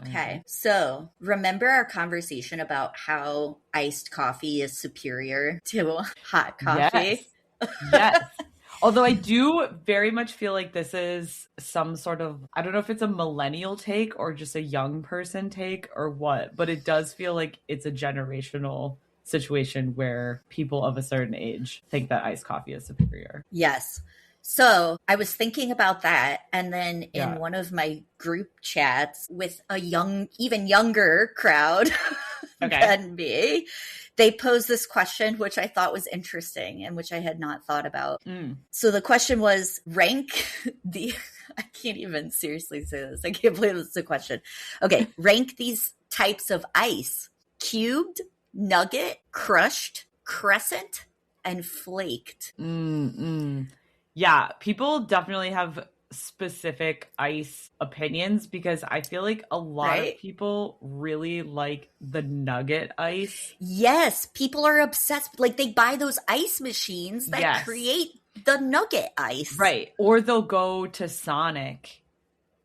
Okay. So remember our conversation about how iced coffee is superior to hot coffee? Yes. Yes. Although I do very much feel like this is some sort of, I don't know if it's a millennial take or just a young person take or what, but it does feel like it's a generational situation where people of a certain age think that iced coffee is superior. Yes. So I was thinking about that. And then in Yeah. one of my group chats with a even younger crowd Okay. than me, they posed this question, which I thought was interesting and which I had not thought about. So the question was rank the, I can't even seriously say this. I can't believe this is a question. Okay. Rank these types of ice: cubed, nugget, crushed, crescent, and flaked. Yeah, people definitely have specific ice opinions because I feel like a lot of people really like the nugget ice. Yes, people are obsessed. Like they buy those ice machines that create the nugget ice. Right. Or they'll go to Sonic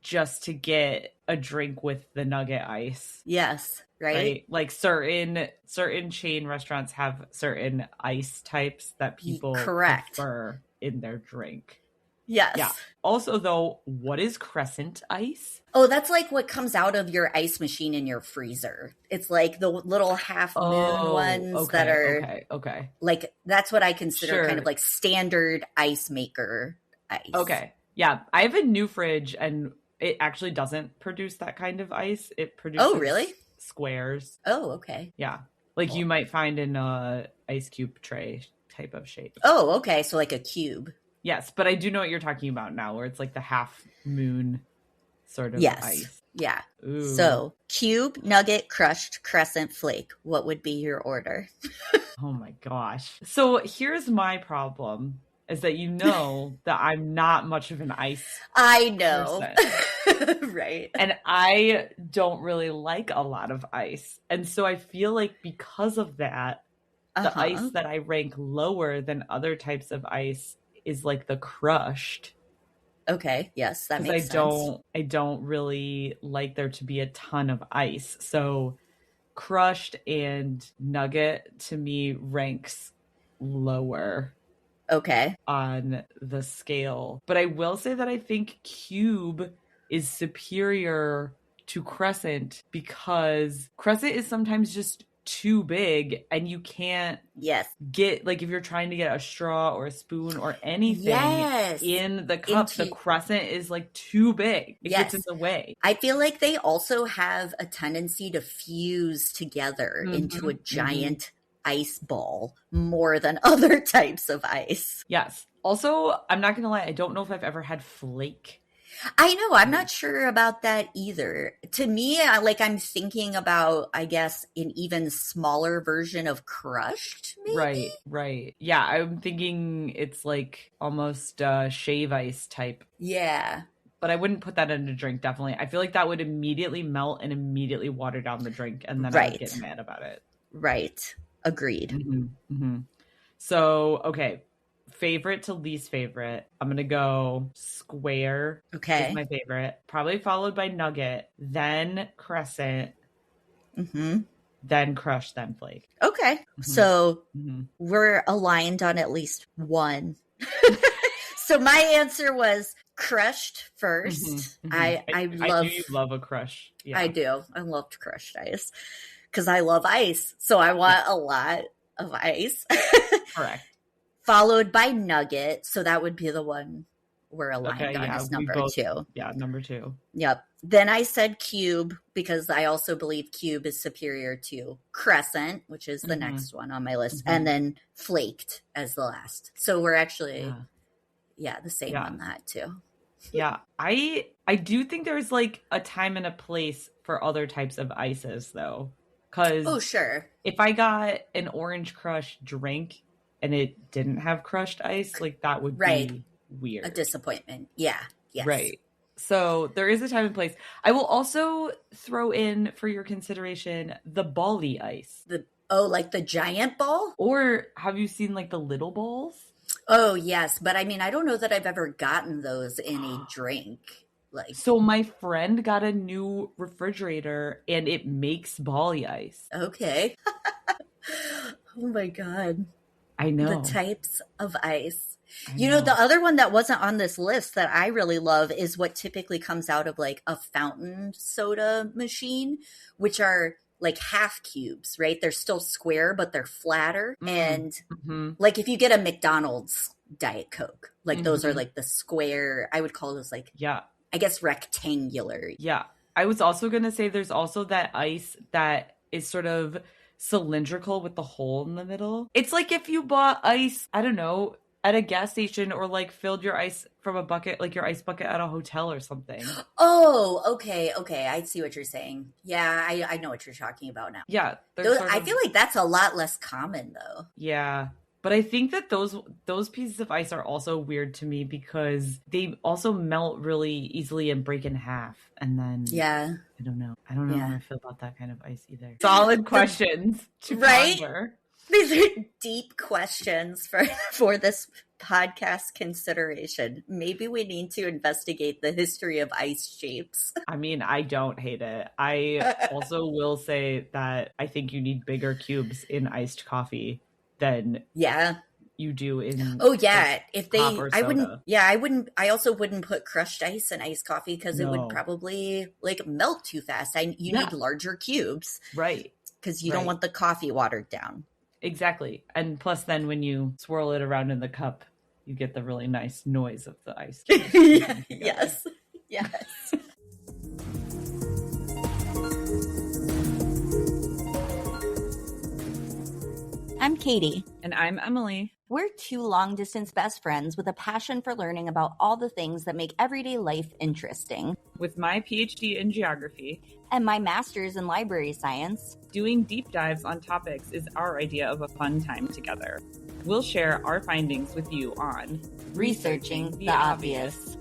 just to get a drink with the nugget ice. Yes, right? Like certain chain restaurants have certain ice types that people prefer in their drink. Yes. Yeah. Also, though, what is crescent ice? Oh, that's like what comes out of your ice machine in your freezer. It's like the little half moon ones that are okay. Like that's what I consider kind of like standard ice maker ice. Okay. Yeah. I have a new fridge and it actually doesn't produce that kind of ice. It produces squares. Oh, okay. Yeah. Like you might find in a ice cube tray type of shape. Oh, okay. So like a cube. Yes, but I do know what you're talking about now, where it's like the half moon sort of ice. Yeah. Ooh. So cube, nugget, crushed, crescent, flake. What would be your order? Oh my gosh. So here's my problem is that you know that I'm not much of an ice I know. Right. And I don't really like a lot of ice. And so I feel like because of that, the ice that I rank lower than other types of ice is like the crushed. Okay. Yes, that makes sense. I don't really like there to be a ton of ice. So crushed and nugget to me ranks lower. Okay. On the scale. But I will say that I think cube is superior to crescent because crescent is sometimes just too big and you can't get, like if you're trying to get a straw or a spoon or anything in the cup, the crescent is like too big. It gets in the way. I feel like they also have a tendency to fuse together into a giant ice ball more than other types of ice. Yes. Also, I'm not going to lie, I don't know if I've ever had flake. I know. I'm not sure about that either. To me, I'm thinking about, I guess, an even smaller version of crushed, maybe? Right. Yeah, I'm thinking it's like almost shave ice type. Yeah. But I wouldn't put that in a drink, definitely. I feel like that would immediately melt and immediately water down the drink, and then I would get mad about it. Right. Agreed. So, okay. Favorite to least favorite. I'm going to go square. Okay. Is my favorite. Probably followed by nugget, then crescent, then crush, then flake. Okay. So we're aligned on at least one. So my answer was crushed first. I love. I do love a crush. Yeah. I do. I loved crushed ice because I love ice. So I want a lot of ice. Correct. Followed by nugget. So that would be the one we're aligned on as number 2. Yeah, number 2. Yep. Then I said cube because I also believe cube is superior to crescent, which is the next one on my list. And then flaked as the last. So we're actually, the same on that too. Yeah. I do think there's like a time and a place for other types of ices though. Because sure. If I got an orange crush drink and it didn't have crushed ice, like that would be weird. A disappointment. Yeah. Yes. Right. So there is a time and place. I will also throw in for your consideration the bally ice. Like the giant ball? Or have you seen like the little balls? Oh, yes. But I mean, I don't know that I've ever gotten those in a drink. like? So my friend got a new refrigerator and it makes Bali ice. Okay. Oh my God. I know. The types of ice. You know, the other one that wasn't on this list that I really love is what typically comes out of like a fountain soda machine, which are like half cubes, right? They're still square, but they're flatter. And like if you get a McDonald's Diet Coke, like those are like the square, I would call those like, I guess rectangular. Yeah. I was also going to say there's also that ice that is sort of cylindrical with the hole in the middle. It's like if you bought ice, I don't know, at a gas station or like filled your ice from a bucket, like your ice bucket at a hotel or something. Oh, okay. I see what you're saying. Yeah, I know what you're talking about now. Yeah. I feel like that's a lot less common though. Yeah. But I think that those pieces of ice are also weird to me because they also melt really easily and break in half. And then I don't know how I feel about that kind of ice either. Solid questions to ponder. These are deep questions for this podcast consideration. Maybe we need to investigate the history of ice shapes. I mean, I don't hate it. I also will say that I think you need bigger cubes in iced coffee than you do in I also wouldn't put crushed ice in iced coffee because it would probably like melt too fast. You need larger cubes, right? Because you don't want the coffee watered down. Exactly. And plus then when you swirl it around in the cup, you get the really nice noise of the ice. Yes. I'm Katie. And I'm Emily. We're two long-distance best friends with a passion for learning about all the things that make everyday life interesting. With my PhD in geography and my master's in library science, doing deep dives on topics is our idea of a fun time together. We'll share our findings with you on Researching the Obvious.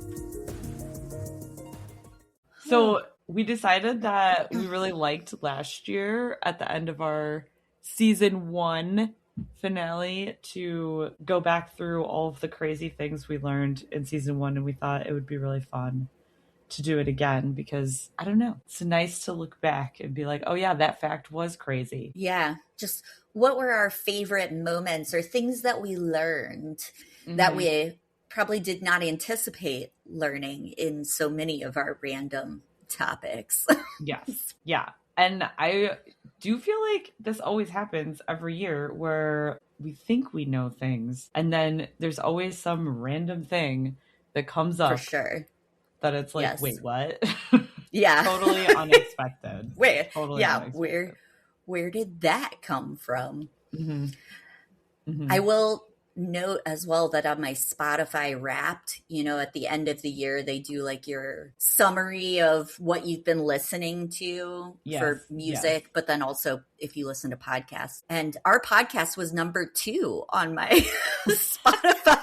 So we decided that we really liked last year at the end of our season 1 finale to go back through all of the crazy things we learned in season 1, and we thought it would be really fun to do it again because I don't know, it's nice to look back and be like, oh yeah, that fact was crazy. Yeah, just what were our favorite moments or things that we learned that we probably did not anticipate learning in so many of our random topics. Yes. Yeah. And I do feel like this always happens every year where we think we know things and then there's always some random thing that comes up. For sure. That it's like, wait, what? Yeah. Totally unexpected. Unexpected. Where did that come from? I will note as well that on my Spotify Wrapped, at the end of the year, they do like your summary of what you've been listening to for music, but then also if you listen to podcasts. And our podcast was number 2 on my Spotify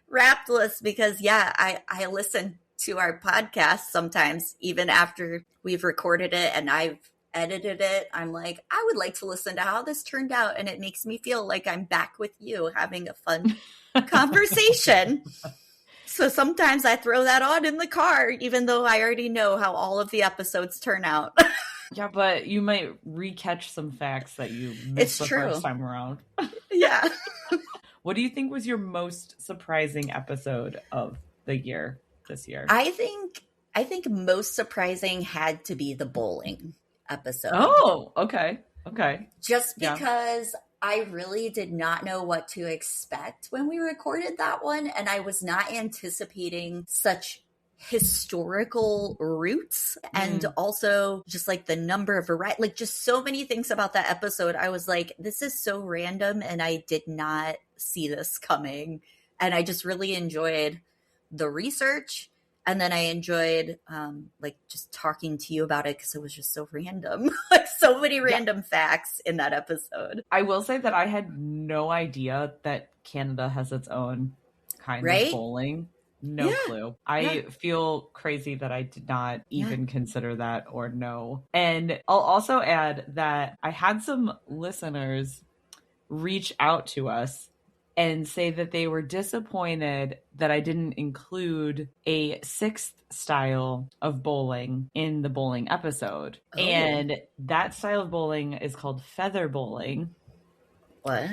Wrapped list because, I listen to our podcast sometimes, even after we've recorded it and I've edited it. I'm like, I would like to listen to how this turned out, and it makes me feel like I'm back with you having a fun conversation. So sometimes I throw that on in the car, even though I already know how all of the episodes turn out. Yeah, but you might recatch some facts that you missed first time around. Yeah. What do you think was your most surprising episode of the year this year? I think most surprising had to be the bowling episode. Oh, okay. Just because I really did not know what to expect when we recorded that one, and I was not anticipating such historical roots and also just like the number of variety, like just so many things about that episode. I was like, this is so random and I did not see this coming. And I just really enjoyed the research. And then I enjoyed like just talking to you about it because it was just so random. Like so many random facts in that episode. I will say that I had no idea that Canada has its own kind of bowling. No clue. I feel crazy that I did not even consider that or know. And I'll also add that I had some listeners reach out to us and say that they were disappointed that I didn't include a sixth style of bowling in the bowling episode. Oh. And that style of bowling is called feather bowling. What?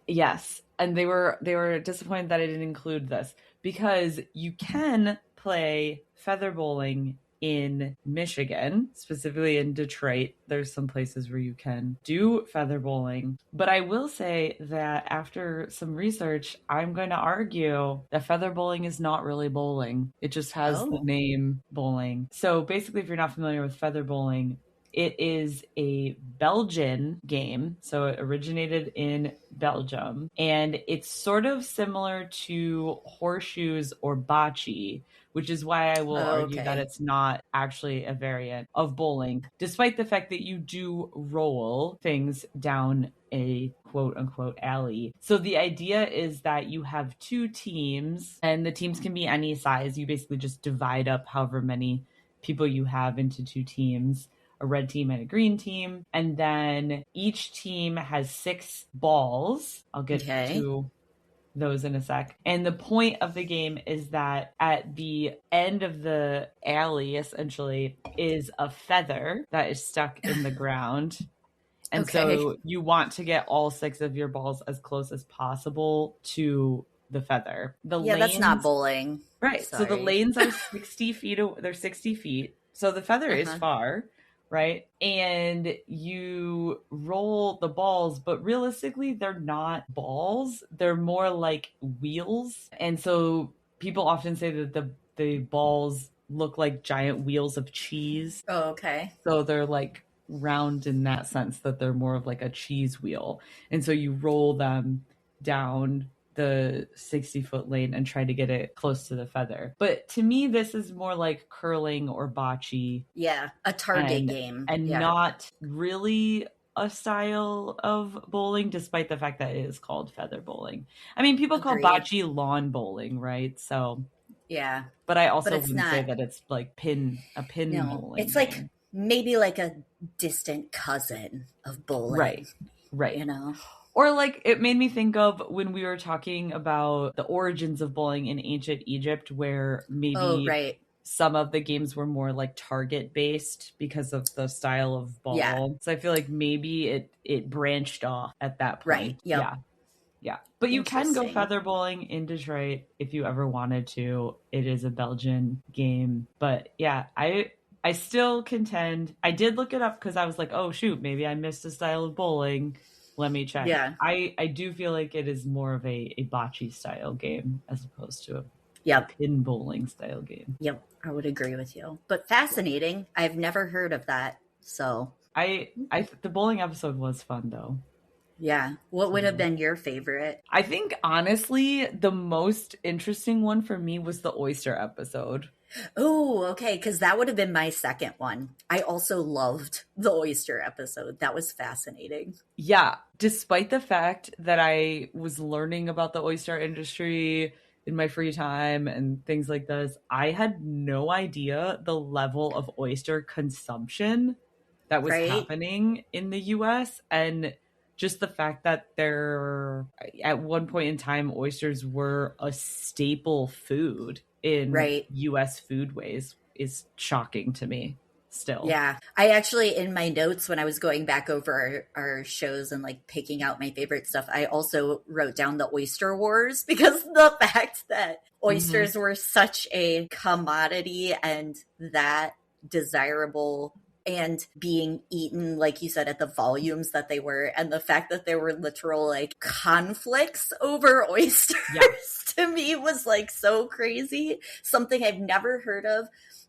Yes. And they were disappointed that I didn't include this because you can play feather bowling in Michigan, specifically in Detroit. There's some places where you can do feather bowling. But I will say that after some research, I'm going to argue that feather bowling is not really bowling. It just has the name bowling. So basically, if you're not familiar with feather bowling, it is a Belgian game. So it originated in Belgium. And it's sort of similar to horseshoes or bocce, which is why I will argue that it's not actually a variant of bowling, despite the fact that you do roll things down a quote unquote alley. So the idea is that you have two teams, and the teams can be any size. You basically just divide up however many people you have into two teams, a red team and a green team. And then each team has 6 balls. I'll get to those in a sec. And the point of the game is that at the end of the alley, essentially, is a feather that is stuck in the ground. And so you want to get all 6 of your balls as close as possible to the feather. Lanes, that's not bowling. Right. Sorry. So the lanes are 60 feet. They're 60 feet. So the feather is far. Right. And you roll the balls, but realistically, they're not balls. They're more like wheels. And so people often say that the balls look like giant wheels of cheese. Oh, okay. So they're like round in that sense, that they're more of like a cheese wheel. And so you roll them down the 60-foot lane and try to get it close to the feather. But to me, this is more like curling or bocce. Yeah, a target game. And not really a style of bowling, despite the fact that it is called feather bowling. I mean, people call bocce lawn bowling, right? So yeah. But I also wouldn't say that it's like pin bowling. It's like maybe like a distant cousin of bowling. Right. You know? Or like it made me think of when we were talking about the origins of bowling in ancient Egypt, where maybe some of the games were more like target based because of the style of ball. Yeah. So I feel like maybe it branched off at that point. Right. Yep. Yeah. But you can go feather bowling in Detroit if you ever wanted to. It is a Belgian game. But yeah, I still contend. I did look it up because I was like, oh shoot, maybe I missed a style of bowling. Let me check. Yeah. I do feel like it is more of a bocce style game as opposed to a pin bowling style game. Yep, I would agree with you. But fascinating. I've never heard of that. So the bowling episode was fun though. Yeah. What would have been your favorite? I think honestly, the most interesting one for me was the oyster episode. Oh, okay. Because that would have been my second one. I also loved the oyster episode. That was fascinating. Yeah. Despite the fact that I was learning about the oyster industry in my free time and things like this, I had no idea the level of oyster consumption that was happening in the US. And just the fact that at one point in time, oysters were a staple food in U.S. foodways is shocking to me still. Yeah. I actually, in my notes, when I was going back over our shows and like picking out my favorite stuff, I also wrote down the oyster wars because the fact that oysters were such a commodity and that desirable and being eaten, like you said, at the volumes that they were, and the fact that there were literal like conflicts over oysters to me was like so crazy. Something I've never heard of,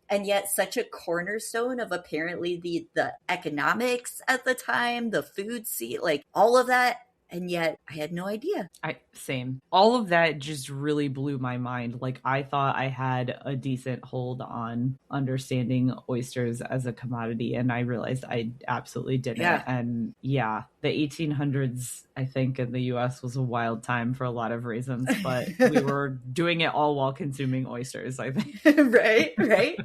and yet such a cornerstone of apparently the economics at the time, the food scene, like all of that. And yet I had no idea. Same. All of that just really blew my mind. Like I thought I had a decent hold on understanding oysters as a commodity, and I realized I absolutely didn't. Yeah. And yeah, the 1800s, I think, in the US was a wild time for a lot of reasons, but we were doing it all while consuming oysters, I think. Right.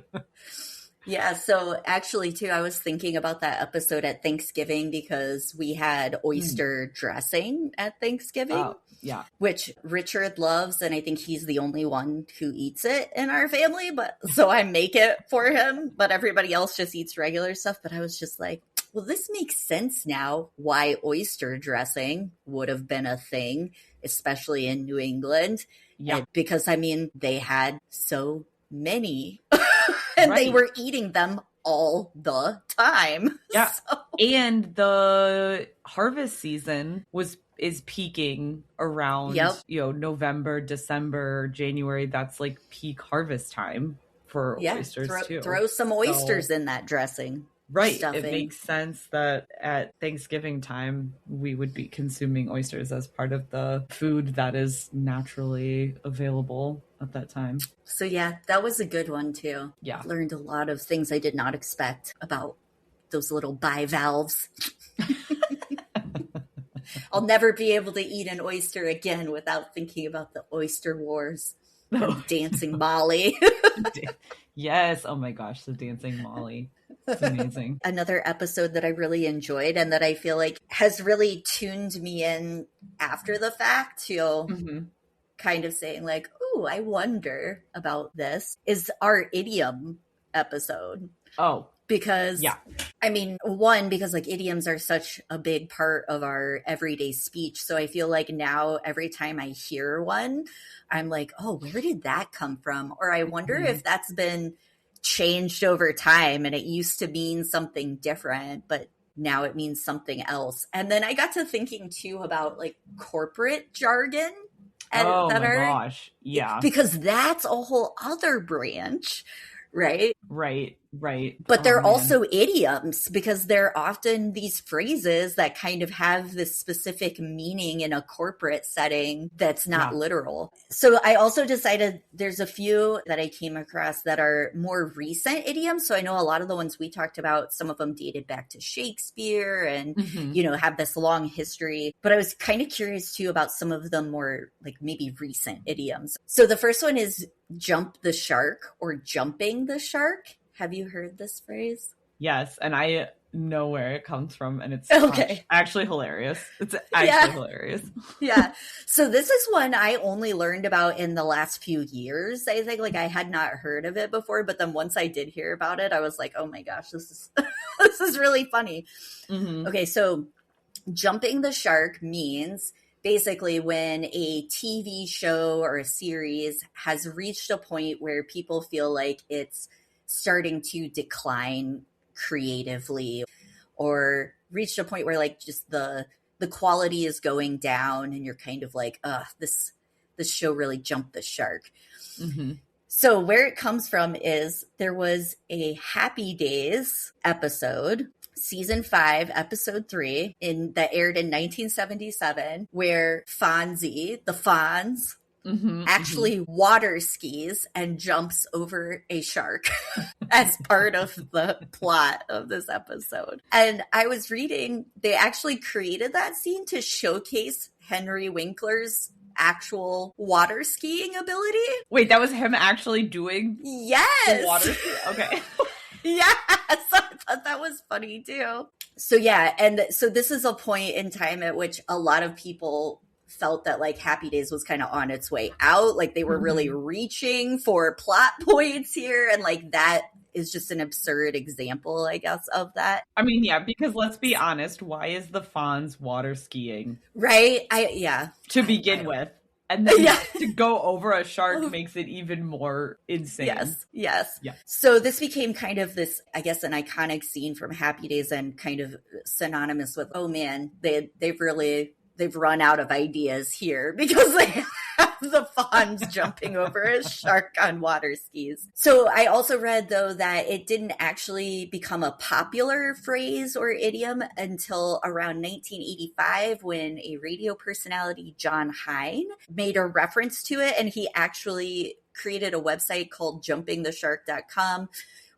Yeah, so actually, too, I was thinking about that episode at Thanksgiving because we had oyster dressing at Thanksgiving, Oh, yeah. which Richard loves, and I think he's the only one who eats it in our family. But so I make it for him, but everybody else just eats regular stuff. But I was just like, well, this makes sense now why oyster dressing would have been a thing, especially in New England. Yeah. Because, I mean, they had so many and they were eating them all the time. Yeah. So. And the harvest season is peaking around, November, December, January. That's like peak harvest time for oysters too. Throw some oysters in that dressing. Right. Stuffing. It makes sense that at Thanksgiving time, we would be consuming oysters as part of the food that is naturally available at that time. So yeah, that was a good one too. Yeah. Learned a lot of things I did not expect about those little bivalves. I'll never be able to eat an oyster again without thinking about the oyster wars. Dancing Molly. Yes. Oh my gosh, the Dancing Molly. It's amazing. Another episode that I really enjoyed and that I feel like has really tuned me in after the fact to kind of saying like, oh, I wonder about this is our idiom episode. Oh. Because, I mean, one, because like idioms are such a big part of our everyday speech. So I feel like now every time I hear one, I'm like, oh, where did that come from? Or I wonder if that's been changed over time and it used to mean something different, but now it means something else. And then I got to thinking too about like corporate jargon. Gosh. Yeah. Because that's a whole other branch, right? Right. But they're also idioms because they're often these phrases that kind of have this specific meaning in a corporate setting that's not literal. So I also decided there's a few that I came across that are more recent idioms. So I know a lot of the ones we talked about, some of them dated back to Shakespeare and, have this long history. But I was kind of curious too about some of the more like maybe recent idioms. So the first one is jump the shark or jumping the shark. Have you heard this phrase? Yes, and I know where it comes from, and it's actually hilarious. It's actually hilarious. Yeah. So this is one I only learned about in the last few years. I think like I had not heard of it before, but then once I did hear about it, I was like, oh my gosh, this is this is really funny. Okay, so jumping the shark means basically when a TV show or a series has reached a point where people feel like it's starting to decline creatively or reached a point where like just the quality is going down and you're kind of like, this show really jumped the shark. So where it comes from is there was a Happy Days episode, season 5, episode 3 that aired in 1977, where Fonzie, the Fonz, actually water skis and jumps over a shark as part of the plot of this episode. And I was reading, they actually created that scene to showcase Henry Winkler's actual water skiing ability. Wait, that was him actually doing the water ski? Okay. Yes, I thought that was funny too. So and so this is a point in time at which a lot of people felt that like Happy Days was kind of on its way out. Like they were really reaching for plot points here. And like that is just an absurd example, I guess, of that. I mean, yeah, because let's be honest, why is the Fonz water skiing? Right? To begin with. And then to go over a shark makes it even more insane. Yes. Yeah. So this became kind of this, I guess, an iconic scene from Happy Days and kind of synonymous with, oh man, they've run out of ideas here because they have the Fonz jumping over a shark on water skis. So I also read, though, that it didn't actually become a popular phrase or idiom until around 1985 when a radio personality, John Hine, made a reference to it. And he actually created a website called jumpingtheshark.com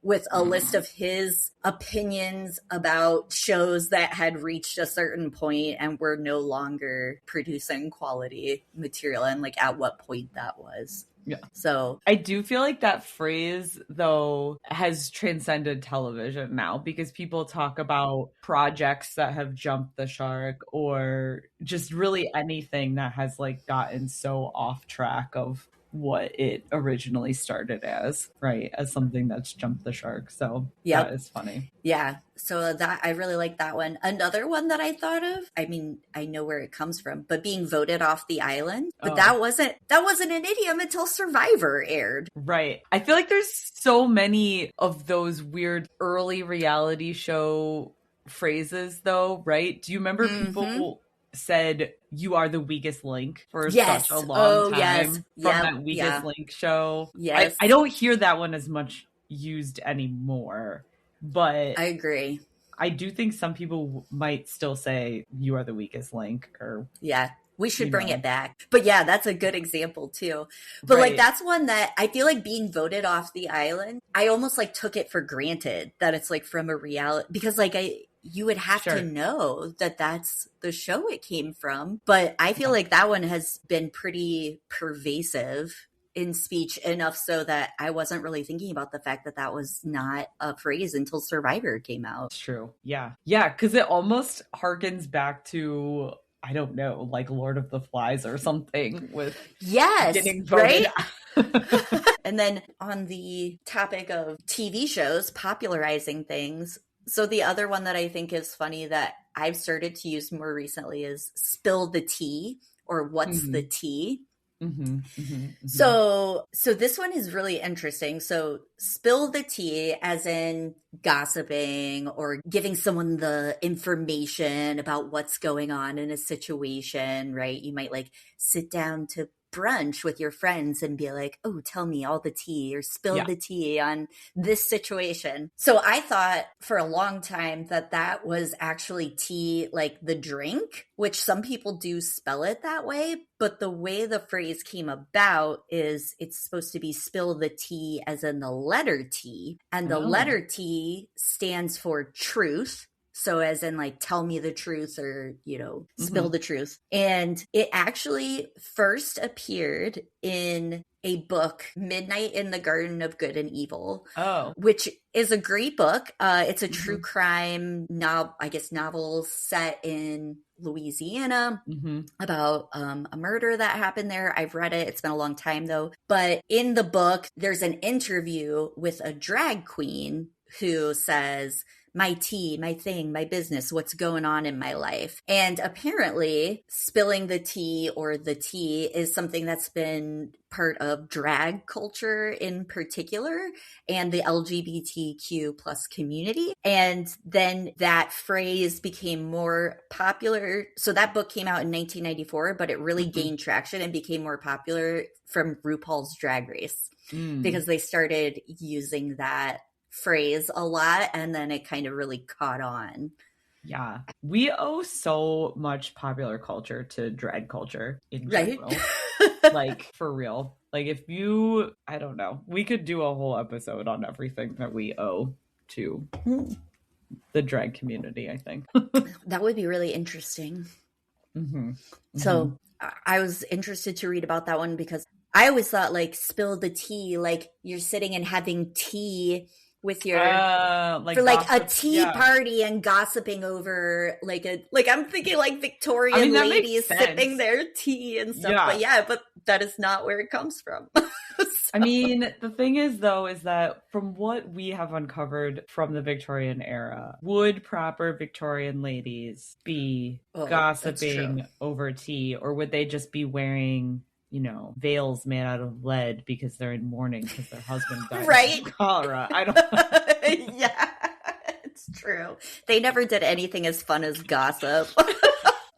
with a list of his opinions about shows that had reached a certain point and were no longer producing quality material and like at what point that was. Yeah. So I do feel like that phrase, though, has transcended television now because people talk about projects that have jumped the shark or just really anything that has like gotten so off track of what it originally started as, right? As something that's jumped the shark. So that is funny. Yeah. So that I really like that one. Another one that I thought of, I mean, I know where it comes from, but being voted off the island. But that wasn't an idiom until Survivor aired. Right. I feel like there's so many of those weird early reality show phrases though, right? Do you remember people said you are the weakest link for such a long time from that weakest link show? Yes. I don't hear that one as much used anymore, but I agree. I do think some people might still say you are the weakest link or we should bring it back. But yeah, that's a good example too. But like that's one that I feel like being voted off the island, I almost like took it for granted that it's like from a reality, because like you would have to know that that's the show it came from. But I feel like that one has been pretty pervasive in speech, enough so that I wasn't really thinking about the fact that that was not a phrase until Survivor came out. It's true. Yeah. Yeah, because it almost harkens back to, I don't know, like Lord of the Flies or something with getting voted. Right? And then on the topic of TV shows popularizing things, so the other one that I think is funny that I've started to use more recently is spill the tea, or what's the tea? So this one is really interesting. So spill the tea as in gossiping or giving someone the information about what's going on in a situation, right? You might like sit down to brunch with your friends and be like, oh, tell me all the tea, or spill the tea on this situation. So I thought for a long time that that was actually tea, like the drink, which some people do spell it that way. But the way the phrase came about is it's supposed to be spill the tea as in the letter T. And the letter T stands for truth. So as in like, tell me the truth, or, you know, spill the truth. And it actually first appeared in a book, Midnight in the Garden of Good and Evil, which is a great book. It's a true crime novel set in Louisiana about a murder that happened there. I've read it. It's been a long time though. But in the book, there's an interview with a drag queen who says, my tea, my thing, my business, what's going on in my life. And apparently spilling the tea, or the tea, is something that's been part of drag culture in particular, and the LGBTQ plus community. And then that phrase became more popular. So that book came out in 1994, but it really gained traction and became more popular from RuPaul's Drag Race because they started using that phrase a lot, and then it kind of really caught on. Yeah. We owe so much popular culture to drag culture in general. Like, for real. Like, I don't know, we could do a whole episode on everything that we owe to the drag community, I think. That would be really interesting. So I was interested to read about that one because I always thought like spill the tea, like you're sitting and having tea with your for like a tea party and gossiping over I'm thinking like Victorian ladies sipping their tea and stuff. But that is not where it comes from. I mean, the thing is though, is that from what we have uncovered from the Victorian era, would proper Victorian ladies be gossiping over tea, or would they just be wearing, you know, veils made out of lead because they're in mourning because their husband died of cholera? I don't Yeah, it's true. They never did anything as fun as gossip.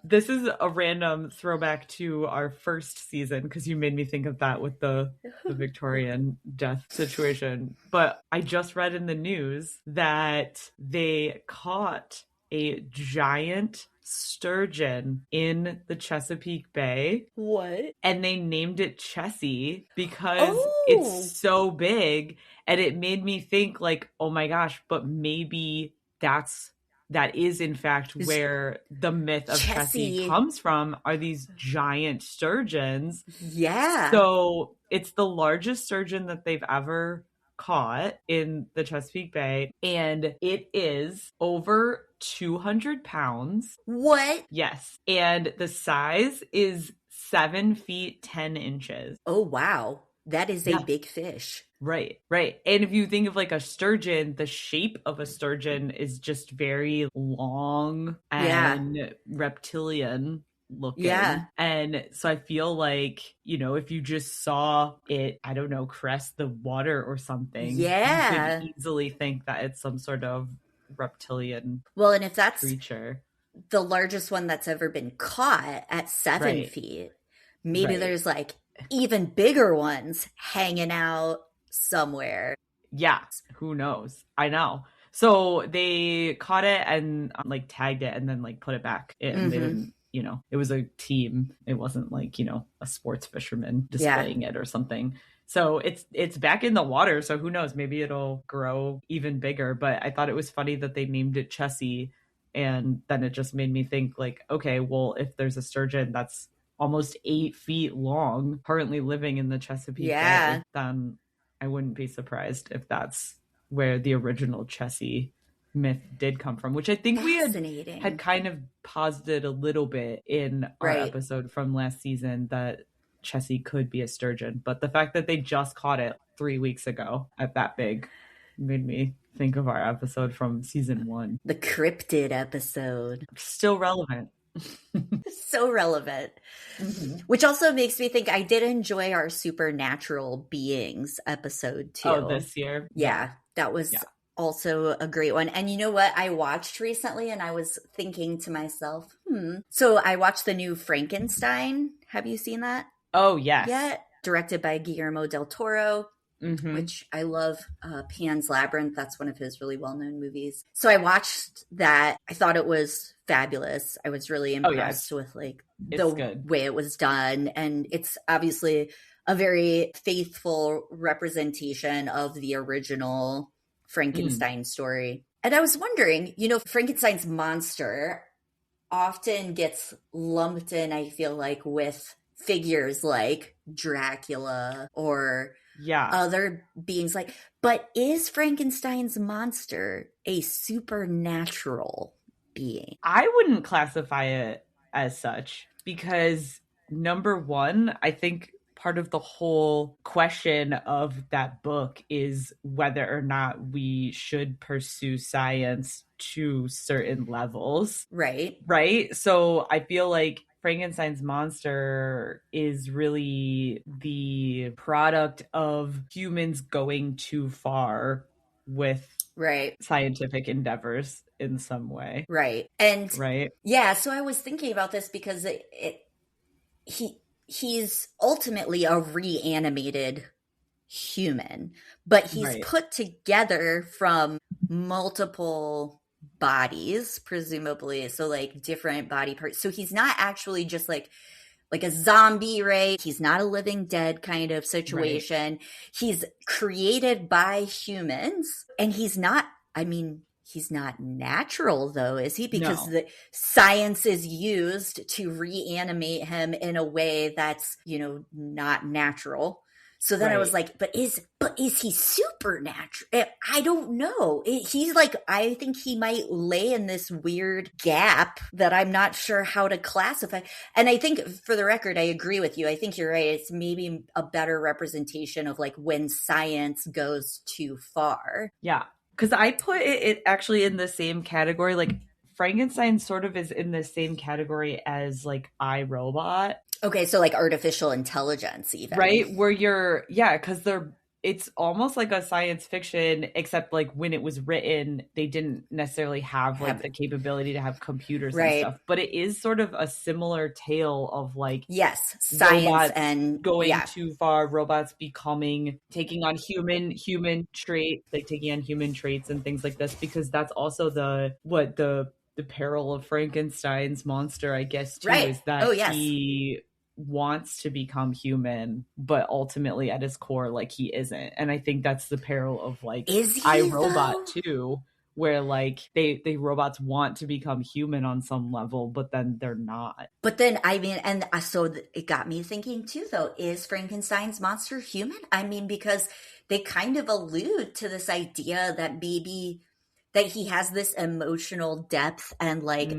This is a random throwback to our first season because you made me think of that with the Victorian death situation. But I just read in the news that they caught a giant sturgeon in the Chesapeake Bay. What? And they named it Chessie because it's so big. And it made me think like, oh my gosh, but maybe that is in fact where the myth of Chessie comes from, are these giant sturgeons. Yeah. So It's the largest sturgeon that they've ever caught in the Chesapeake Bay, and it is over 200 pounds. What? Yes. And the size is 7 feet 10 inches. Oh, wow. That is a big fish. Right, right. And if you think of like a sturgeon, the shape of a sturgeon is just very long and reptilian looking. Yeah. And so I feel like, you know, if you just saw it, I don't know, crest the water or something, you could easily think that it's some sort of reptilian well, and if that's creature. The largest one that's ever been caught at 7 feet, maybe there's like even bigger ones hanging out somewhere. Yeah, who knows? I know. So they caught it and like tagged it and then like put it back. And they didn't, you know, it was a team. It wasn't like, you know, a sports fisherman displaying it or something. So it's back in the water. So who knows? Maybe it'll grow even bigger. But I thought it was funny that they named it Chessie. And then it just made me think like, okay, well, if there's a sturgeon that's almost 8 feet long currently living in the Chesapeake Bay, then I wouldn't be surprised if that's where the original Chessie myth did come from, which I think we had kind of posited a little bit in our episode from last season that Chessie could be a sturgeon. But the fact that they just caught it 3 weeks ago at that big made me think of our episode from season 1. The cryptid episode. Still relevant. So relevant. Which also makes me think I did enjoy our supernatural beings episode too. Oh, this year? Yeah, that was also a great one. And you know what I watched recently, and I was thinking to myself, So I watched the new Frankenstein. Have you seen that? Oh, yes. Yeah, directed by Guillermo del Toro. Which I love. Pan's Labyrinth, that's one of his really well-known movies. So I watched that. I thought it was fabulous. I was really impressed with like the way it was done. And it's obviously a very faithful representation of the original Frankenstein story. And I was wondering, you know, Frankenstein's monster often gets lumped in, I feel like, with figures like Dracula or other beings like, but is Frankenstein's monster a supernatural being? I wouldn't classify it as such because number one, I think part of the whole question of that book is whether or not we should pursue science to certain levels. Right. So I feel like Frankenstein's monster is really the product of humans going too far with scientific endeavors in some way. And so I was thinking about this because he's ultimately a reanimated human, but he's put together from multiple bodies, presumably, so like different body parts. So he's not actually just like a zombie, right? He's not a living dead kind of situation. He's created by humans, and he's not natural though, is he? Because the science is used to reanimate him in a way that's, you know, not natural. So then I was like, but is he supernatural? I don't know. He's like, I think he might lay in this weird gap that I'm not sure how to classify. And I think, for the record, I agree with you. I think you're right. It's maybe a better representation of like when science goes too far. Yeah. Because I put it actually in the same category. Like Frankenstein sort of is in the same category as like iRobot. Okay, so like artificial intelligence even. Right? Where because it's almost like a science fiction, except like when it was written, they didn't necessarily have like the capability to have computers and stuff. But it is sort of a similar tale of like science and going too far, robots taking on human traits, like taking on human traits and things like this, because that's also the peril of Frankenstein's monster, I guess, too, is that he wants to become human, but ultimately at his core, like, he isn't. And I think that's the peril of like iRobot too, where like they robots want to become human on some level, but then they're not. But then, I mean, and so it got me thinking too, though, is Frankenstein's monster human? I mean, because they kind of allude to this idea that maybe that he has this emotional depth and like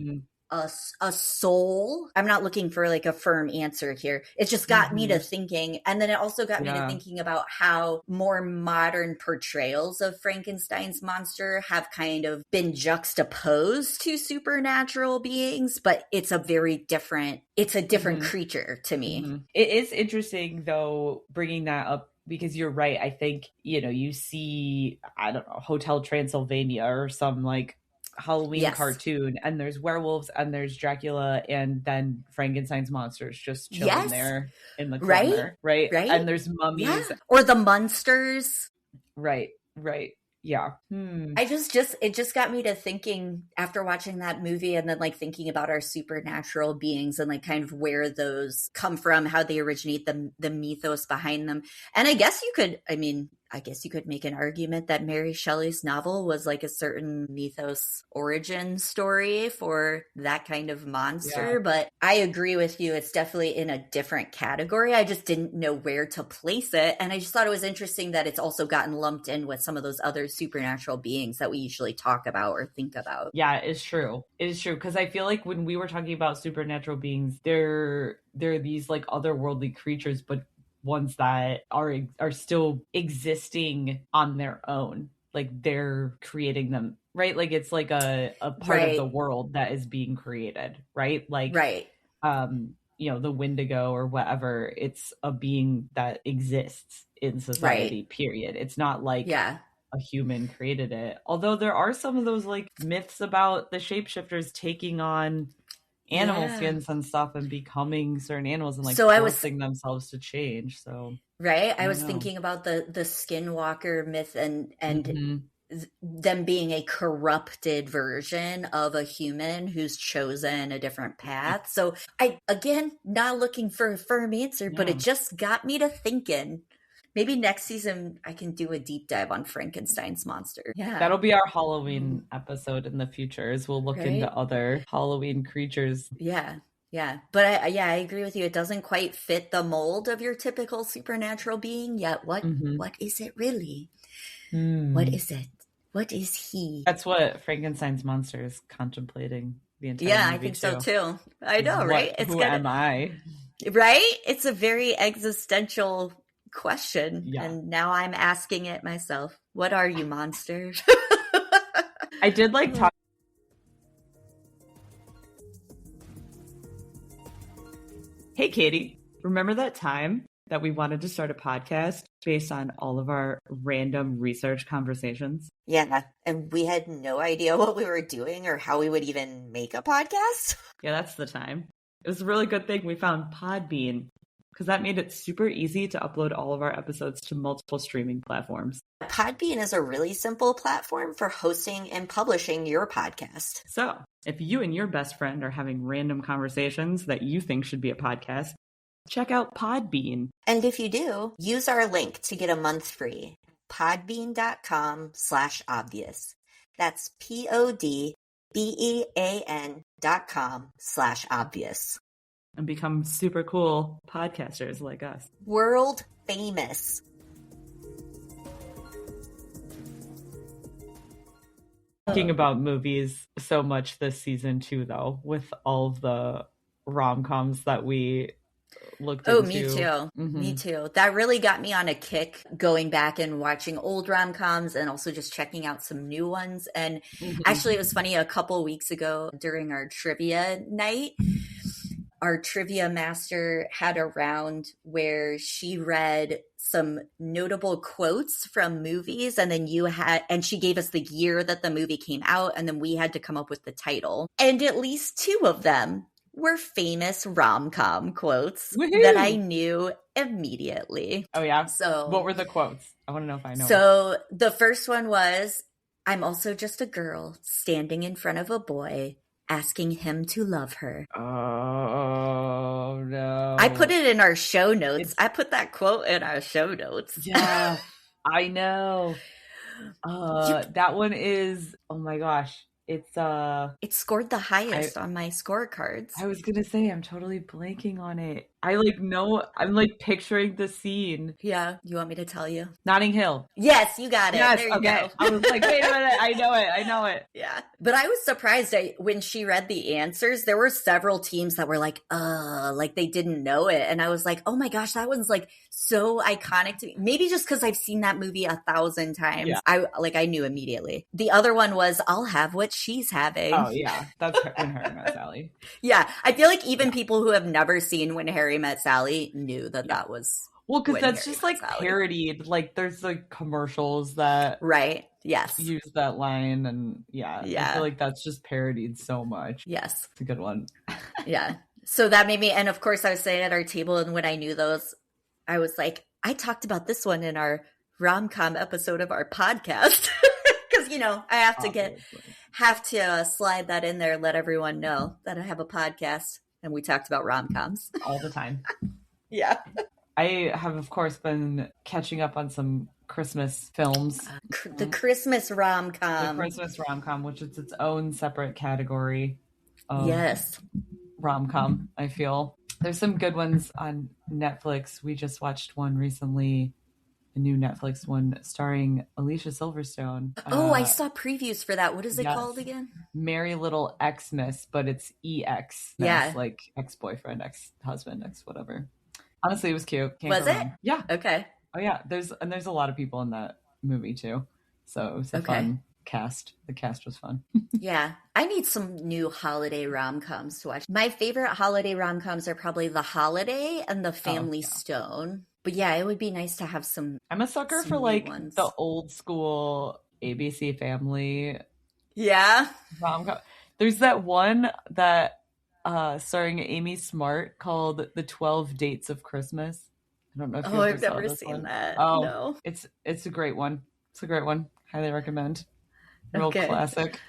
a soul. I'm not looking for like a firm answer here. It just got me to thinking. And then it also got me to thinking about how more modern portrayals of Frankenstein's monster have kind of been juxtaposed to supernatural beings, but it's a different creature to me. It is interesting though, bringing that up, because you're right. I think, you see, I don't know, Hotel Transylvania or some like Halloween cartoon, and there's werewolves and there's Dracula, and then Frankenstein's monsters just chilling there in the corner, right? And there's mummies or the monsters, right. Yeah. It just got me to thinking after watching that movie, and then like thinking about our supernatural beings and like kind of where those come from, how they originate, the mythos behind them. And I guess you could make an argument that Mary Shelley's novel was like a certain mythos origin story for that kind of monster. But I agree with you. It's definitely in a different category. I just didn't know where to place it. And I just thought it was interesting that it's also gotten lumped in with some of those other supernatural beings that we usually talk about or think about. Yeah, it's true. It is true. Because I feel like when we were talking about supernatural beings, they're these like otherworldly creatures, but ones that are still existing on their own, like they're creating them, right? Like it's like a part of the world that is being created, right? Like the Wendigo or whatever, it's a being that exists in society, period. It's not like a human created it, although there are some of those like myths about the shapeshifters taking on animal skins and stuff and becoming certain animals and like forcing themselves to change. So I was thinking about the skinwalker myth and them being a corrupted version of a human who's chosen a different path. So I, again, not looking for a firm answer, but it just got me to thinking. Maybe next season I can do a deep dive on Frankenstein's monster. Yeah. That'll be our Halloween episode in the future, as we'll look into other Halloween creatures. Yeah. Yeah. But I agree with you. It doesn't quite fit the mold of your typical supernatural being yet. What is it really? What is it? What is he? That's what Frankenstein's monster is contemplating the entire movie. I think so too. I know, right? Who am I? Right? It's a very existential question, and now I'm asking it myself. What are you, monster? I did like talk. Hey, Katie, remember that time that we wanted to start a podcast based on all of our random research conversations? Yeah, and we had no idea what we were doing or how we would even make a podcast. Yeah, that's the time. It was a really good thing we found Podbean, because that made it super easy to upload all of our episodes to multiple streaming platforms. Podbean is a really simple platform for hosting and publishing your podcast. So, if you and your best friend are having random conversations that you think should be a podcast, check out Podbean. And if you do, use our link to get a month free. Podbean.com/obvious. That's PODBEAN.com/obvious. And become super cool podcasters like us. World famous. Thinking about movies so much this season too, though, with all of the rom-coms that we looked into. Oh, me too. Me too. That really got me on a kick, going back and watching old rom-coms and also just checking out some new ones. And actually, it was funny, a couple weeks ago during our trivia night, our trivia master had a round where she read some notable quotes from movies, and then she gave us the year that the movie came out, and then we had to come up with the title. And at least two of them were famous rom-com quotes that I knew immediately. Oh, yeah? So what were the quotes? I want to know if I know. So the first one was, "I'm also just a girl standing in front of a boy, asking him to love her." Oh, no. I put it in our show notes. I put that quote in our show notes. Yeah, I know. That one is, oh my gosh. It scored the highest on my scorecards. I was gonna say I'm totally blanking on it. I'm like picturing the scene. Yeah, you want me to tell you? Notting Hill. Yes, you got it. Yes, there you okay. go. I was like, wait a minute, I know it. Yeah. But I was surprised when she read the answers, there were several teams that were like they didn't know it. And I was like, oh my gosh, that one's like so iconic to me. Maybe just because I've seen that movie 1,000 times. Yeah. I knew immediately. The other one was I'll have what she's having. Oh yeah. That's When Harry Met Sally. Yeah. I feel like even people who have never seen When Harry Met Sally knew that was. Well, because that's just like parodied. Like there's like commercials that yes, use that line, and I feel like that's just parodied so much. Yes, it's a good one. Yeah. So that made me, and of course I was sitting at our table, and when I knew those, I was like, I talked about this one in our rom-com episode of our podcast because I have to slide that in there, let everyone know that I have a podcast, and we talked about rom-coms all the time. Yeah. I have, of course, been catching up on some Christmas films. The Christmas rom-com. The Christmas rom-com, which is its own separate category. Yes. Rom-com, I feel. There's some good ones on Netflix. We just watched one recently, a new Netflix one starring Alicia Silverstone. Oh, I saw previews for that. What is it called again? Merry Little Xmas, but it's EX. Yeah. Like ex-boyfriend, ex-husband, ex-whatever. Honestly, it was cute. Was it? Yeah. Okay. Oh yeah. There's a lot of people in that movie too. So it was a fun cast. The cast was fun. Yeah. I need some new holiday rom-coms to watch. My favorite holiday rom-coms are probably The Holiday and The Family Stone. But yeah, it would be nice to have some. I'm a sucker for like the old school ABC Family. Yeah. Rom-com. There's that one that starring Amy Smart called The 12 Dates of Christmas. I don't know if I've never seen that. Oh, no. It's a great one. It's a great one. Highly recommend. Real classic.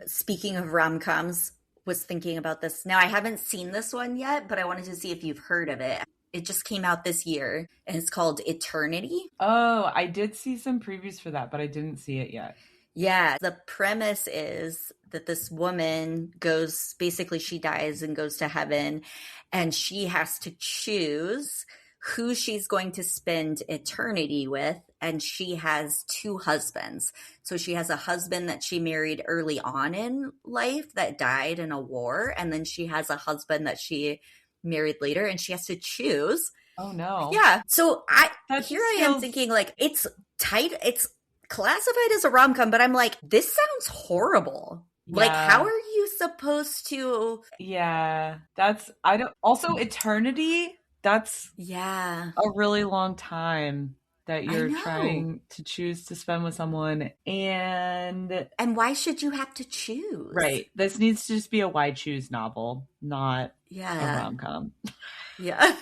Speaking of rom-coms, was thinking about this. Now, I haven't seen this one yet, but I wanted to see if you've heard of it. It just came out this year, and it's called Eternity. Oh, I did see some previews for that, but I didn't see it yet. Yeah, the premise is that this woman she dies and goes to heaven, and she has to choose who she's going to spend eternity with, and she has two husbands. So she has a husband that she married early on in life that died in a war, and then she has a husband that she married later, and she has to choose. Oh no. Yeah. So I am thinking like it's tight. It's classified as a rom-com, but I'm like, this sounds horrible. Yeah. Like, how are you supposed to? Yeah, also eternity. That's a really long time that you're trying to choose to spend with someone. And why should you have to choose? Right. This needs to just be a why choose novel, not a rom-com. Yeah.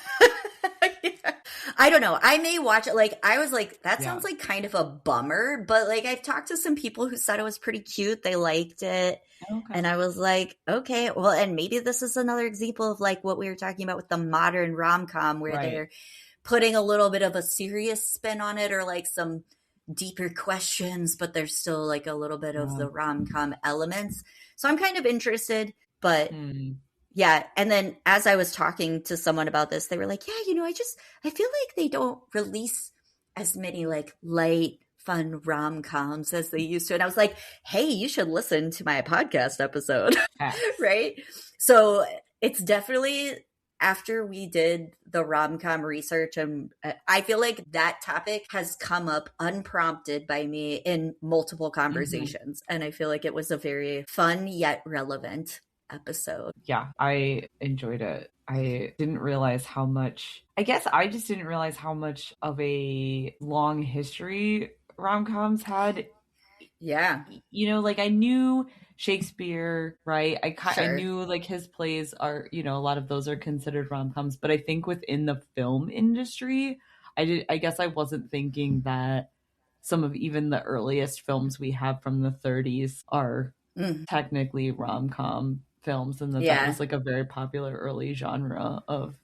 I don't know. I may watch it. Like, I was like, that sounds like kind of a bummer, but like I've talked to some people who said it was pretty cute. They liked it. Okay. And I was like, okay, well, and maybe this is another example of like what we were talking about with the modern rom-com where they're putting a little bit of a serious spin on it or like some deeper questions, but there's still like a little bit of the rom-com elements. So I'm kind of interested, but yeah. And then as I was talking to someone about this, they were like, yeah, I feel like they don't release as many like light, fun rom-coms as they used to. And I was like, hey, you should listen to my podcast episode. Right. So it's definitely after we did the rom-com research, and I feel like that topic has come up unprompted by me in multiple conversations. And I feel like it was a very fun yet relevant episode. Yeah, I enjoyed it. I didn't realize how much, I guess I just didn't realize how much of a long history rom-coms had. Yeah. Like I knew Shakespeare, right? I knew like his plays are, a lot of those are considered rom-coms, but I think within the film industry, I guess I wasn't thinking that some of even the earliest films we have from the 30s are technically rom-com films, and that was like a very popular early genre of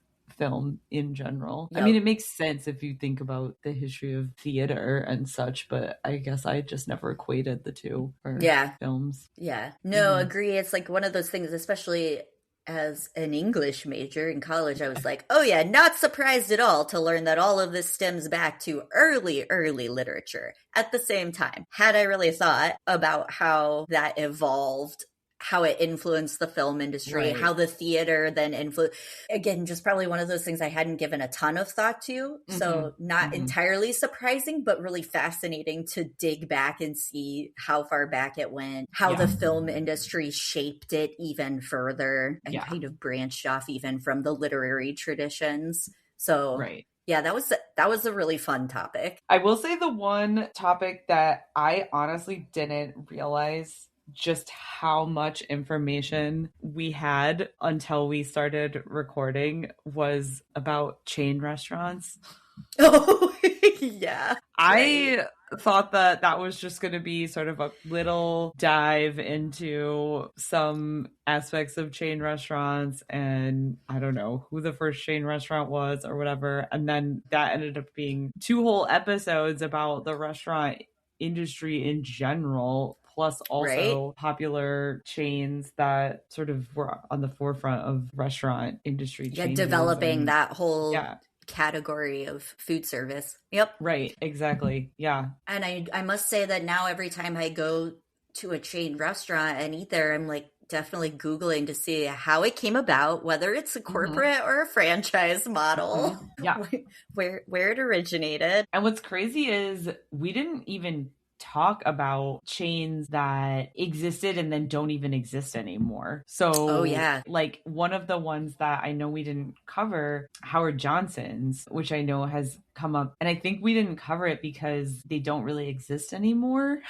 film in general. Yep. I mean, it makes sense if you think about the history of theater and such, but I guess I just never equated the two for films. Yeah. No, agree. It's like one of those things, especially as an English major in college, I was like, oh yeah, not surprised at all to learn that all of this stems back to early literature. At the same time, had I really thought about how that evolved, how it influenced the film industry, how the theater then influenced, again, just probably one of those things I hadn't given a ton of thought to. So not entirely surprising, but really fascinating to dig back and see how far back it went, how the film industry shaped it even further and kind of branched off even from the literary traditions. So yeah, that was a really fun topic. I will say the one topic that I honestly didn't realize just how much information we had until we started recording was about chain restaurants. Oh, yeah. I thought that was just going to be sort of a little dive into some aspects of chain restaurants and I don't know who the first chain restaurant was or whatever. And then that ended up being 2 whole episodes about the restaurant industry in general, plus also popular chains that sort of were on the forefront of restaurant industry changes. Developing that whole category of food service. Yep. Right, exactly. Yeah. And I must say that now every time I go to a chain restaurant and eat there, I'm like definitely Googling to see how it came about, whether it's a corporate or a franchise model. Yeah. where it originated. And what's crazy is we didn't even talk about chains that existed and then don't even exist anymore. So like one of the ones that I know we didn't cover, Howard Johnson's, which I know has come up, and I think we didn't cover it because they don't really exist anymore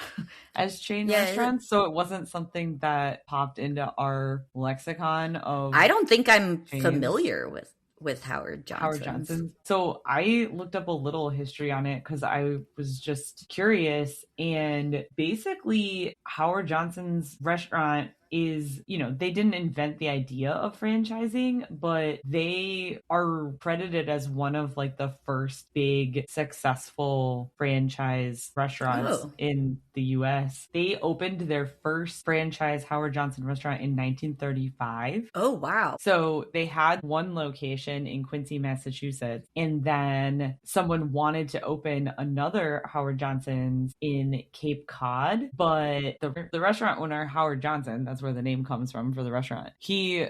as chain restaurants. So it wasn't something that popped into our lexicon of I don't think I'm familiar with Howard Johnson. So I looked up a little history on it because I was just curious. And basically, Howard Johnson's restaurant is, you know, they didn't invent the idea of franchising, but they are credited as one of like the first big successful franchise restaurants in the US. They opened their first franchise Howard Johnson restaurant in 1935. Oh, wow. So they had one location in Quincy, Massachusetts, and then someone wanted to open another Howard Johnson's in Cape Cod, but the restaurant owner, Howard Johnson, that's where the name comes from for the restaurant, he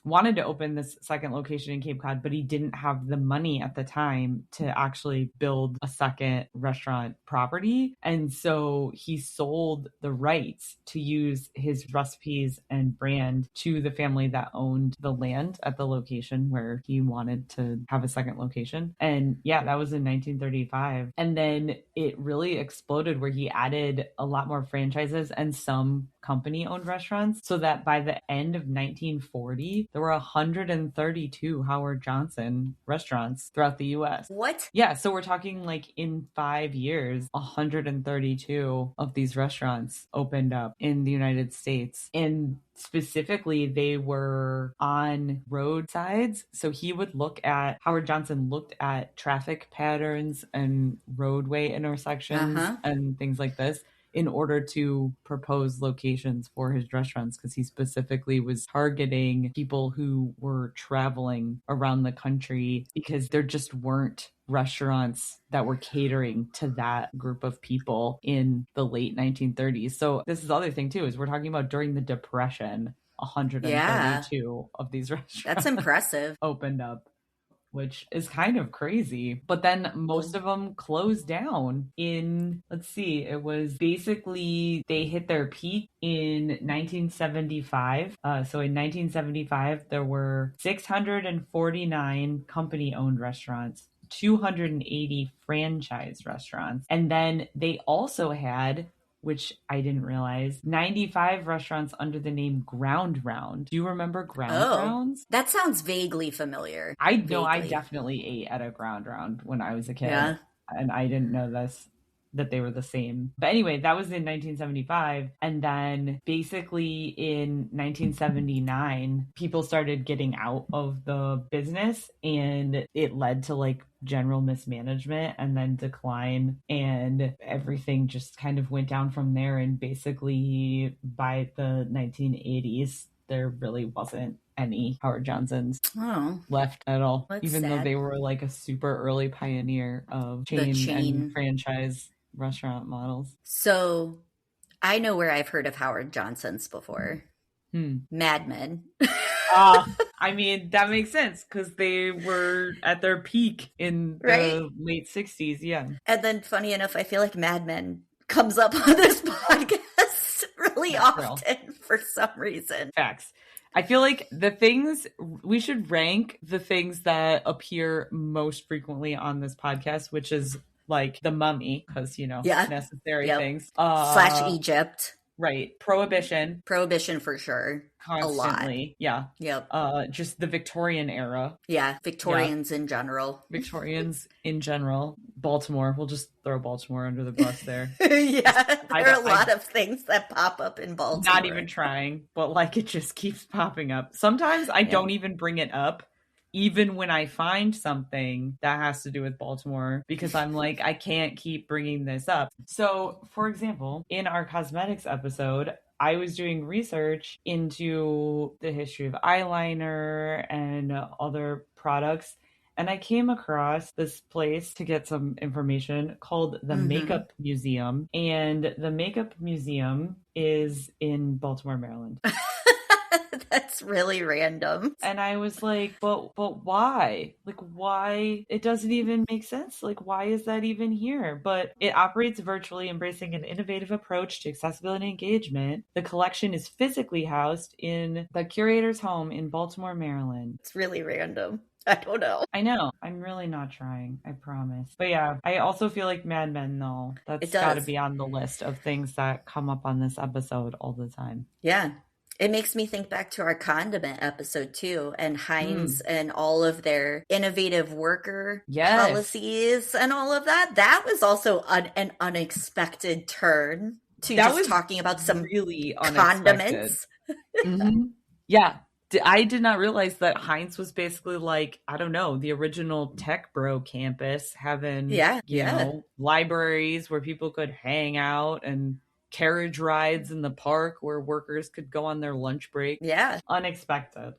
wanted to open this second location in Cape Cod, but he didn't have the money at the time to actually build a second restaurant property. And so he sold the rights to use his recipes and brand to the family that owned the land at the location where he wanted to have a second location. And yeah, that was in 1935. And then it really exploded where he added a lot more franchises and some company-owned restaurants, so that by the end of 1940, there were 132 Howard Johnson restaurants throughout the U.S. What? Yeah, so we're talking like in 5 years, 132 of these restaurants opened up in the United States. And specifically, they were on roadsides. So Howard Johnson looked at traffic patterns and roadway intersections and things like this in order to propose locations for his restaurants, because he specifically was targeting people who were traveling around the country because there just weren't restaurants that were catering to that group of people in the late 1930s. So this is the other thing too, is we're talking about during the Depression, 132 of these restaurants. That's impressive. Opened up, which is kind of crazy. But then most of them closed down in, it was basically, they hit their peak in 1975. So in 1975, there were 649 company-owned restaurants, 280 franchise restaurants. And then they also had, which I didn't realize, 95 restaurants under the name Ground Round. Do you remember Ground Rounds? That sounds vaguely familiar. I definitely ate at a Ground Round when I was a kid. Yeah. And I didn't know this that they were the same. But anyway, that was in 1975. And then basically in 1979, people started getting out of the business, and it led to like general mismanagement and then decline, and everything just kind of went down from there. And basically by the 1980s, there really wasn't any Howard Johnsons left at all. That's even sad. Though they were like a super early pioneer of chain and franchise restaurant models. So I know where I've heard of Howard Johnson's before. Mad Men. I mean, that makes sense because they were at their peak in the late 60s. Yeah. And then funny enough, I feel like Mad Men comes up on this podcast really often for some reason. Facts. I feel like we should rank the things that appear most frequently on this podcast, which is like The Mummy, because, necessary things. / Egypt. Right. Prohibition for sure. Constantly. A lot. Yeah. Yep. Just the Victorian era. Yeah. Victorians in general. Baltimore. We'll just throw Baltimore under the bus there. Yeah. There are a lot of things that pop up in Baltimore. Not even trying, but like it just keeps popping up. Sometimes I don't even bring it up, even when I find something that has to do with Baltimore, because I'm like, I can't keep bringing this up. So, for example, in our cosmetics episode, I was doing research into the history of eyeliner and other products, and I came across this place to get some information called the Makeup Museum. And the Makeup Museum is in Baltimore, Maryland. That's really random. And I was like, but why? Like, why? It doesn't even make sense. Like, why is that even here? But it operates virtually, embracing an innovative approach to accessibility and engagement. The collection is physically housed in the curator's home in Baltimore, Maryland. It's really random. I don't know. I know. I'm really not trying. I promise. But yeah, I also feel like Mad Men, though. That's got to be on the list of things that come up on this episode all the time. Yeah. It makes me think back to our condiment episode too, and Heinz and all of their innovative worker policies and all of that. That was also an unexpected turn to just talking about some really condiments. Yeah. I did not realize that Heinz was basically like, I don't know, the original Tech Bro campus, having, libraries where people could hang out and carriage rides in the park where workers could go on their lunch break. Yeah. Unexpected.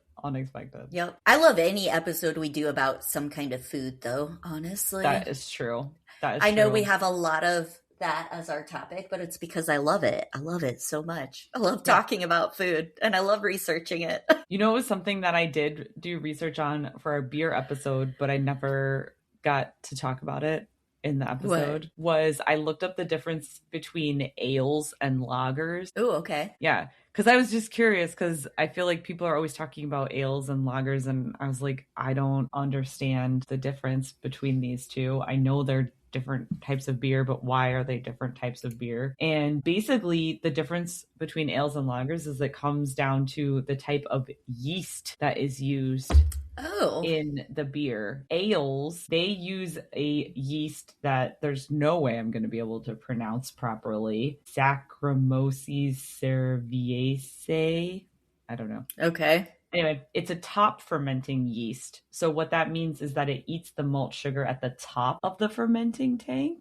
Yep. I love any episode we do about some kind of food, though, honestly. That is true. I know we have a lot of that as our topic, but it's because I love it. I love it so much. I love talking about food, and I love researching it. You know, it was something that I did do research on for our beer episode, but I never got to talk about it in the episode. Was I looked up the difference between ales and lagers. Oh, okay. Yeah, because I was just curious, because I feel like people are always talking about ales and lagers, and I was like, I don't understand the difference between these two. I know they're different types of beer, but why are they different types of beer? And basically the difference between ales and lagers is it comes down to the type of yeast that is used in the beer. Ales, they use a yeast that there's no way I'm going to be able to pronounce properly. Saccharomyces cerevisiae. I don't know. Okay. Anyway, it's a top fermenting yeast. So what that means is that it eats the malt sugar at the top of the fermenting tank.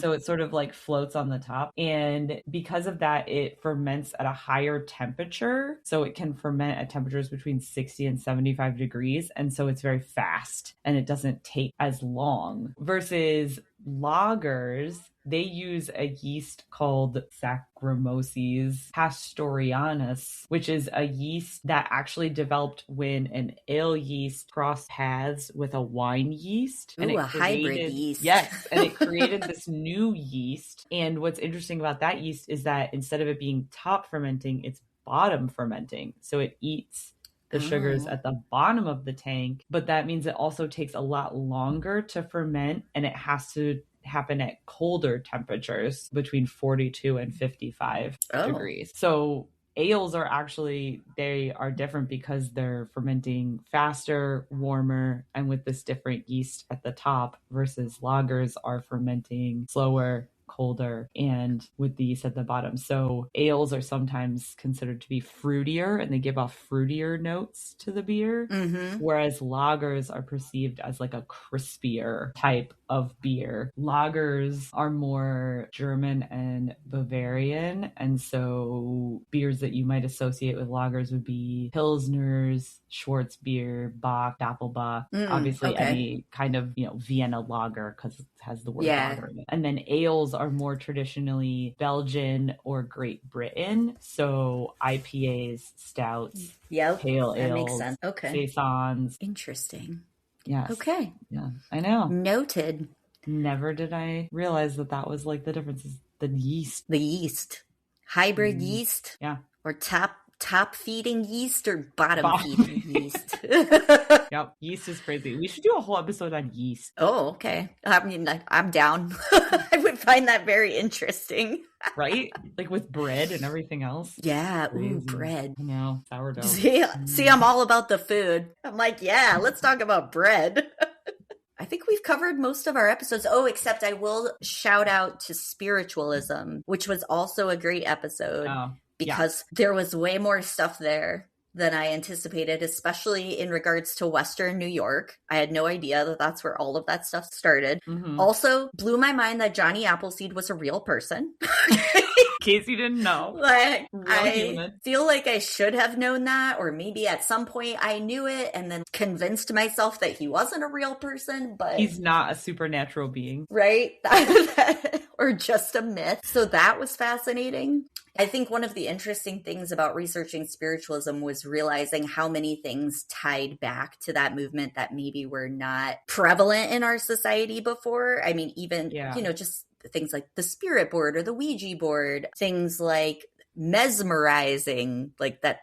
So it sort of like floats on the top. And because of that, it ferments at a higher temperature. So it can ferment at temperatures between 60 and 75 degrees. And so it's very fast and it doesn't take as long. Versus lagers, they use a yeast called Saccharomyces pastorianus, which is a yeast that actually developed when an ale yeast crossed paths with a wine yeast. Ooh, a hybrid yeast. Yes, and it created this new yeast. And what's interesting about that yeast is that instead of it being top fermenting, it's bottom fermenting. So it eats the sugars at the bottom of the tank, but that means it also takes a lot longer to ferment, and it has to happen at colder temperatures between 42 and 55 degrees. So ales are actually, they are different because they're fermenting faster, warmer, and with this different yeast at the top, versus lagers are fermenting slower, colder and with the yeast at the bottom. So ales are sometimes considered to be fruitier and they give off fruitier notes to the beer. Whereas lagers are perceived as like a crispier type of beer. Lagers are more German and Bavarian. And so beers that you might associate with lagers would be Pilsners, Schwarzbier, Bock, Doppelbock, obviously any kind of, Vienna lager because it has the word lager in it. And then ales are more traditionally Belgian or Great Britain. So IPAs, stouts, pale ales, makes sense. saisons. Interesting. Yes. Okay. Yeah, I know. Noted. Never did I realize that was like the difference is the yeast. The yeast. Hybrid yeast. Yeah. Or top feeding yeast or bottom feeding yeast. Yep. Yeast is crazy. We should do a whole episode on yeast. Oh, okay. I mean, I'm down. I would find that very interesting. Right? Like with bread and everything else. Yeah. Ooh, bread. I know. Sourdough. See, I'm all about the food. I'm like, yeah, let's talk about bread. I think we've covered most of our episodes. Oh, except I will shout out to Spiritualism, which was also a great episode because there was way more stuff there than I anticipated, especially in regards to Western New York. I had no idea that that's where all of that stuff started. Also, blew my mind that Johnny Appleseed was a real person. In case you didn't know. Like, I feel like I should have known that, or maybe at some point I knew it and then convinced myself that he wasn't a real person, but he's not a supernatural being. Right? Or just a myth. So that was fascinating. I think one of the interesting things about researching spiritualism was realizing how many things tied back to that movement that maybe were not prevalent in our society before. I mean, even, just things like the spirit board or the Ouija board, things like mesmerizing, like that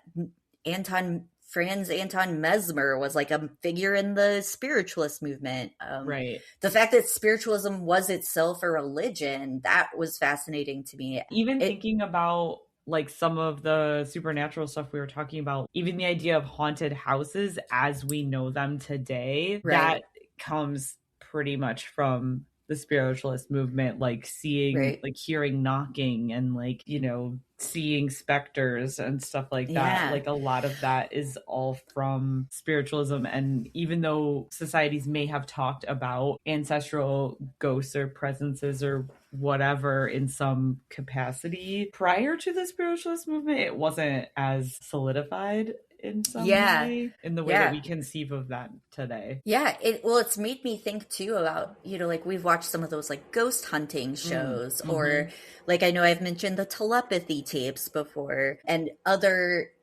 Franz Anton Mesmer was like a figure in the spiritualist movement. Right. The fact that spiritualism was itself a religion, that was fascinating to me. Even thinking about like some of the supernatural stuff we were talking about, even the idea of haunted houses as we know them today, that comes pretty much from the spiritualist movement, like seeing, like hearing knocking and like, seeing specters and stuff like that. Like a lot of that is all from spiritualism. And even though societies may have talked about ancestral ghosts or presences or whatever in some capacity prior to the spiritualist movement, it wasn't as solidified in some way, in the way that we conceive of that today. Yeah, it's made me think too about, like we've watched some of those like ghost hunting shows or like I know I've mentioned the telepathy tapes before and other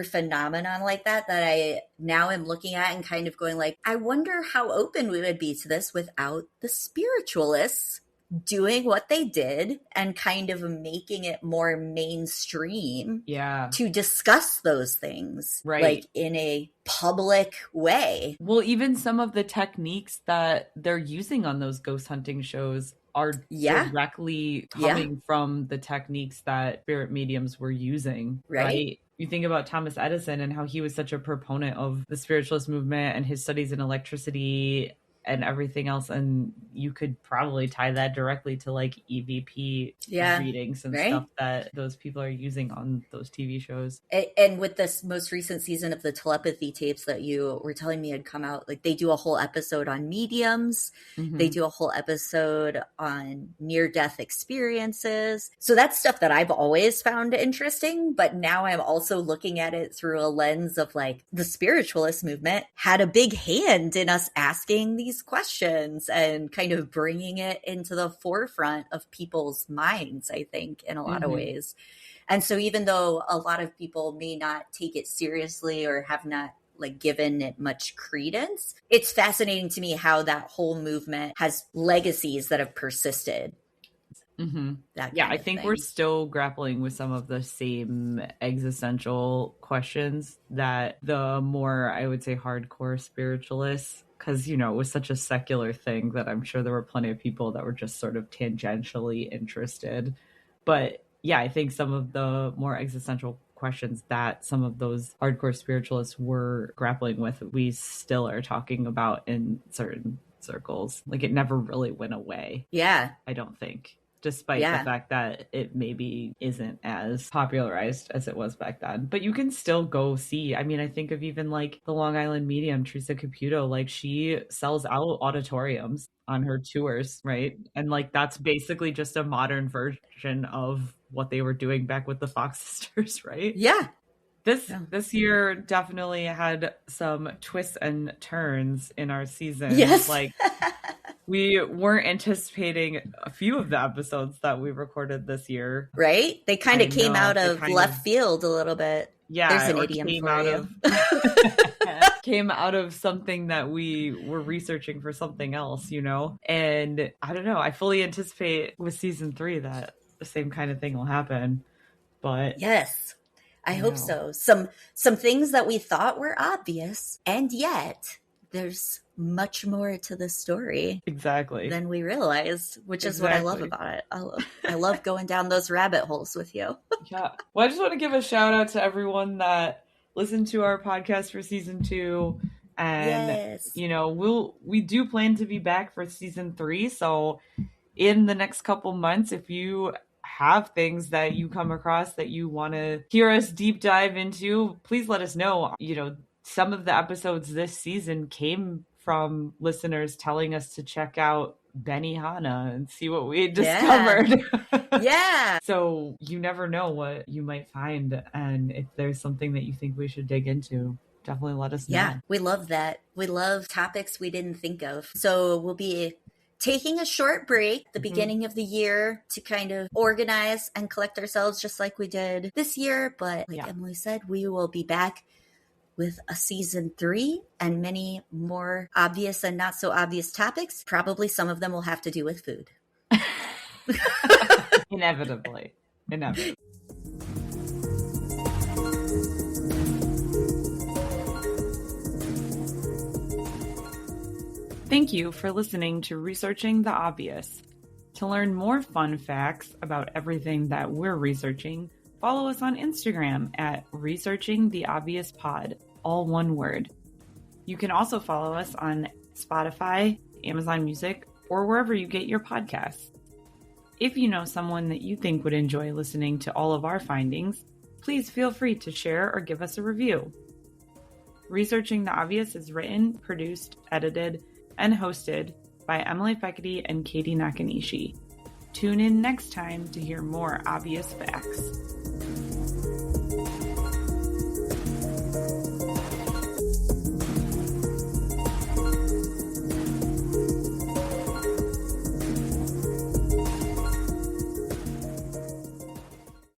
phenomenon like that I now am looking at and kind of going like, I wonder how open we would be to this without the spiritualists doing what they did and kind of making it more mainstream to discuss those things like in a public way. Well, even some of the techniques that they're using on those ghost hunting shows are directly coming from the techniques that spirit mediums were using, right? You think about Thomas Edison and how he was such a proponent of the spiritualist movement and his studies in electricity and everything else, and you could probably tie that directly to like EVP readings and stuff that those people are using on those TV shows. And with this most recent season of the telepathy tapes that you were telling me had come out, like they do a whole episode on mediums, they do a whole episode on near-death experiences. So that's stuff that I've always found interesting, but now I'm also looking at it through a lens of like the spiritualist movement had a big hand in us asking these questions and kind of bringing it into the forefront of people's minds, I think, in a lot of ways. And so even though a lot of people may not take it seriously or have not like given it much credence, it's fascinating to me how that whole movement has legacies that have persisted. I think we're still grappling with some of the same existential questions that the more, I would say, hardcore spiritualists, because, it was such a secular thing that I'm sure there were plenty of people that were just sort of tangentially interested. But I think some of the more existential questions that some of those hardcore spiritualists were grappling with, we still are talking about in certain circles. Like it never really went away. Yeah. I don't think. despite the fact that it maybe isn't as popularized as it was back then. But you can still go see. I mean, I think of even like the Long Island medium, Teresa Caputo, like she sells out auditoriums on her tours, right? And like that's basically just a modern version of what they were doing back with the Fox sisters, right? Yeah. This year definitely had some twists and turns in our season. Yes. Like we weren't anticipating a few of the episodes that we recorded this year. Right? They kind of came out of left field a little bit. Yeah. There's an idiom for you. Came out of something that we were researching for something else, you know? And I don't know. I fully anticipate with season 3 that the same kind of thing will happen. But yes. I hope so. Some things that we thought were obvious, and yet there's much more to the story than we realized, which is what I love about it. I love going down those rabbit holes with you. Yeah. Well, I just want to give a shout out to everyone that listened to our podcast for season 2. And, you know, we do plan to be back for season 3. So in the next couple months, if you have things that you come across that you want to hear us deep dive into, please let us know. You know, some of the episodes this season came from listeners telling us to check out Benihana and see what we discovered. Yeah. So you never know what you might find. And if there's something that you think we should dig into, definitely let us know. Yeah, we love that. We love topics we didn't think of. So we'll be taking a short break at the beginning of the year to kind of organize and collect ourselves just like we did this year. But like Emily said, we will be back with a season 3 and many more obvious and not so obvious topics. Probably some of them will have to do with food. Inevitably. Thank you for listening to Researching the Obvious. To learn more fun facts about everything that we're researching, follow us on Instagram at Researching the Obvious Pod, all one word. You can also follow us on Spotify, Amazon Music, or wherever you get your podcasts. If you know someone that you think would enjoy listening to all of our findings, please feel free to share or give us a review. Researching the Obvious is written, produced, edited, and hosted by Emily Fekete and Katie Nakanishi. Tune in next time to hear more obvious facts.